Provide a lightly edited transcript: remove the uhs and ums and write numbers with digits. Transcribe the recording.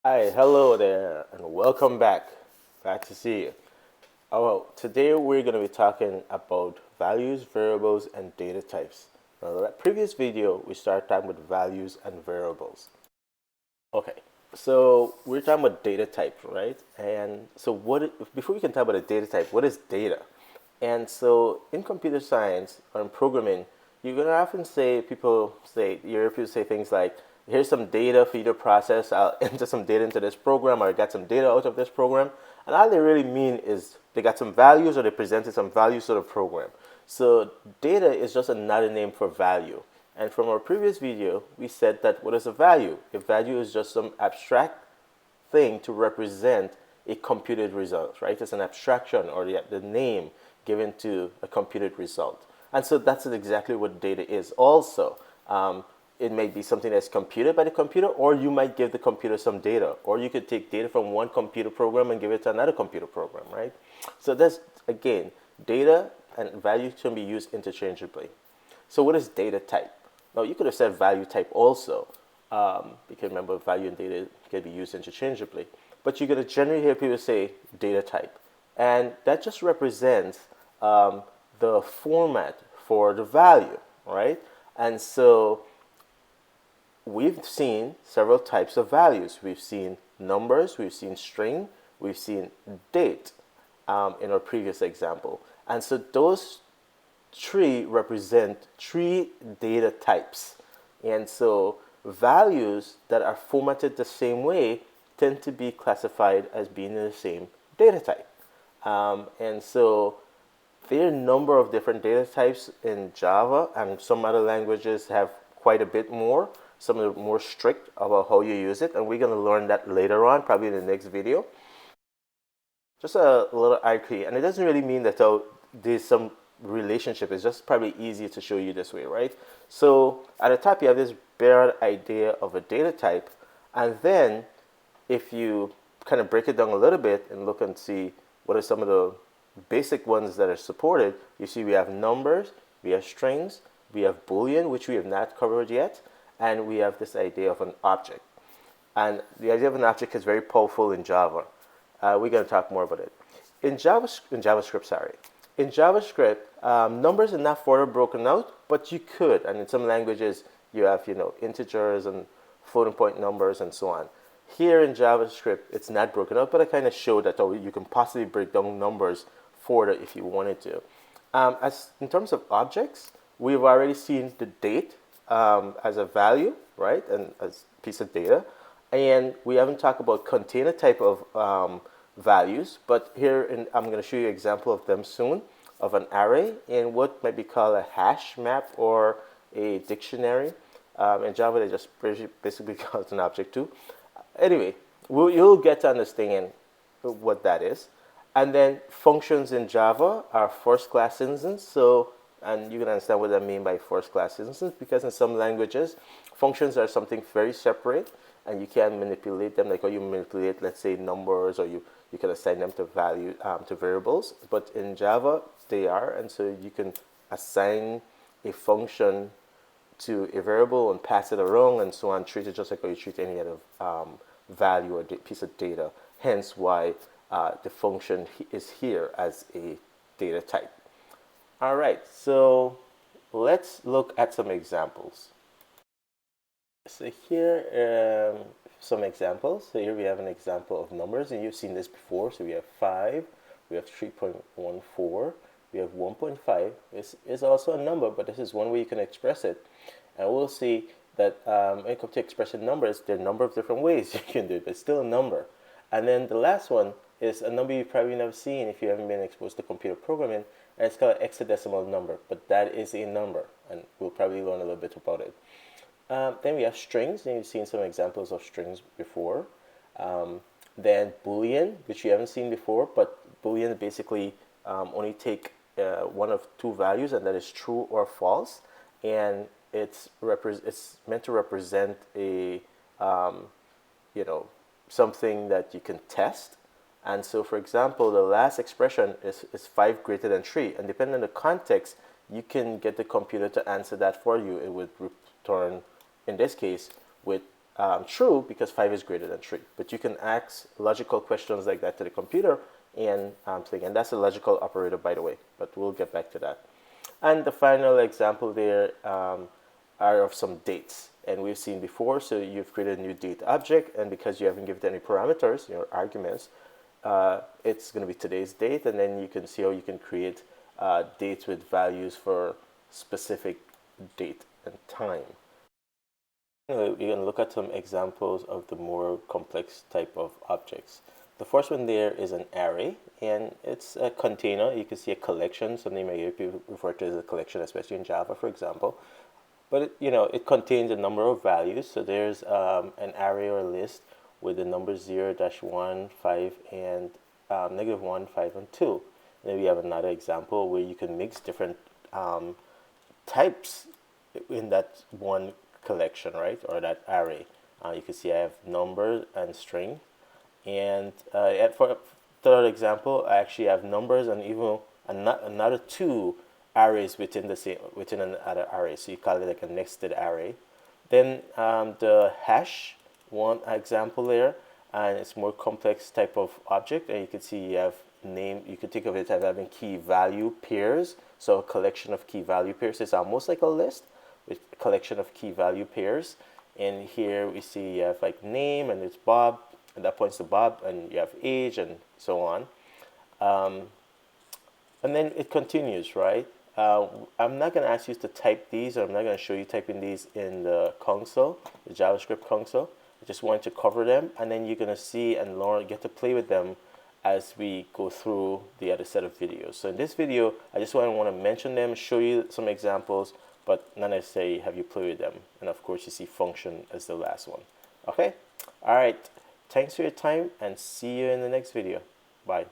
Hi, hello there, and welcome back. Glad to see you. Oh, well, today we're going to be talking about values, variables, and data types. Now, in that previous video, we started talking with values and variables. Okay, so we're talking about data type, right? And so, before we can talk about a data type, what is data? And so, in computer science or in programming, you're gonna often say you hear people say things like, "Here's some data for you to process. I'll enter some data into this program, or I got some data out of this program." And all they really mean is they got some values, or they presented some values to the program. So, data is just another name for value. And from our previous video, we said that what is a value? A value is just some abstract thing to represent a computed result, right? It's an abstraction or the name given to a computed result. And so that's exactly what data is. Also, it may be something that's computed by the computer, or you might give the computer some data, or you could take data from one computer program and give it to another computer program, right? So that's, again, data and value can be used interchangeably. So what is data type? Now, you could have said value type also, because remember, value and data can be used interchangeably. But you're going to generally hear people say data type. And that just represents the format for the value, right? And so we've seen several types of values. We've seen numbers, we've seen string, we've seen date in our previous example. And so those three represent three data types. And so values that are formatted the same way tend to be classified as being in the same data type. And so there are a number of different data types in Java, and some other languages have quite a bit more. Some are more strict about how you use it, and we're going to learn that later on, probably in the next video. Just a little hierarchy, and it doesn't really mean that there's some relationship. It's just probably easier to show you this way, right? So at the top, you have this bare idea of a data type, and then if you kind of break it down a little bit and look and see what are some of the basic ones that are supported, you see we have numbers, we have strings, we have Boolean, which we have not covered yet, and we have this idea of an object. And the idea of an object is very powerful in Java. We're going to talk more about it. In JavaScript, sorry. In JavaScript, numbers are not further broken out, but you could. And in some languages, you have, integers and floating point numbers and so on. Here in JavaScript, it's not broken out, but I kind of showed that you can possibly break down numbers further if you wanted to. As in terms of objects, we've already seen the date as a value, right, and as a piece of data. And we haven't talked about container type of values, but I'm going to show you an example of them soon, of an array in what might be called a hash map or a dictionary. In Java, they just basically call it an object too. Anyway, you'll get to understand what that is. And then functions in Java are first-class instance. So, and you can understand what I mean by first-class instance, because in some languages, functions are something very separate, and you can manipulate them like how you manipulate, let's say, numbers, or you can assign them to to variables. But in Java, they are, and so you can assign a function to a variable and pass it around and so on, treat it just like how you treat any other value or piece of data. Hence why the function is here as a data type. All right, so let's look at some examples. So here some examples. So here we have an example of numbers, and you've seen this before. So we have 5, we have 3.14, we have 1.5. This is also a number, but this is one way you can express it. And we'll see that when it comes to expressing numbers, there are a number of different ways you can do it, but it's still a number. And then the last one is a number you've probably never seen if you haven't been exposed to computer programming, and it's called an hexadecimal number, but that is a number, and we'll probably learn a little bit about it. Then we have strings, and you've seen some examples of strings before. Then Boolean, which you haven't seen before, but Boolean basically only take one of two values, and that is true or false, and it's meant to represent a something that you can test. And so, for example, the last expression is 5 greater than 3, and depending on the context, you can get the computer to answer that for you. It would return, in this case, with true because 5 is greater than 3. But you can ask logical questions like that to the computer and and that's a logical operator, by the way, but we'll get back to that. And the final example there are of some dates. And we've seen before, so you've created a new date object, and because you haven't given it any parameters, arguments, it's going to be today's date, and then you can see how you can create dates with values for specific date and time. We're going to look at some examples of the more complex type of objects. The first one there is an array, and it's a container. You can see a collection, something may be referred to as a collection, especially in Java, for example. But it contains a number of values. So there's an array or list with the numbers 0, -1, 5, and -1, 5, and 2. And then we have another example where you can mix different types in that one collection, right, or that array. You can see I have number and string, and for third example, I actually have numbers and even another two arrays within another array. So you call it like a nested array. Then the hash one example there, and it's more complex type of object, and you can see you have name. You could think of it as having key value pairs. So a collection of key value pairs is almost like a list with a collection of key value pairs. And here we see you have like name, and it's Bob, and that points to Bob, and you have age, and so on. And then it continues, right? I'm not going to ask you to type these, or I'm not going to show you typing these in the console, the JavaScript console. I just want to cover them, and then you're going to see and learn, get to play with them as we go through the other set of videos. So in this video, I just want to mention them, show you some examples, but not necessarily have you play with them. And of course, you see function as the last one. Okay? All right. Thanks for your time, and see you in the next video. Bye.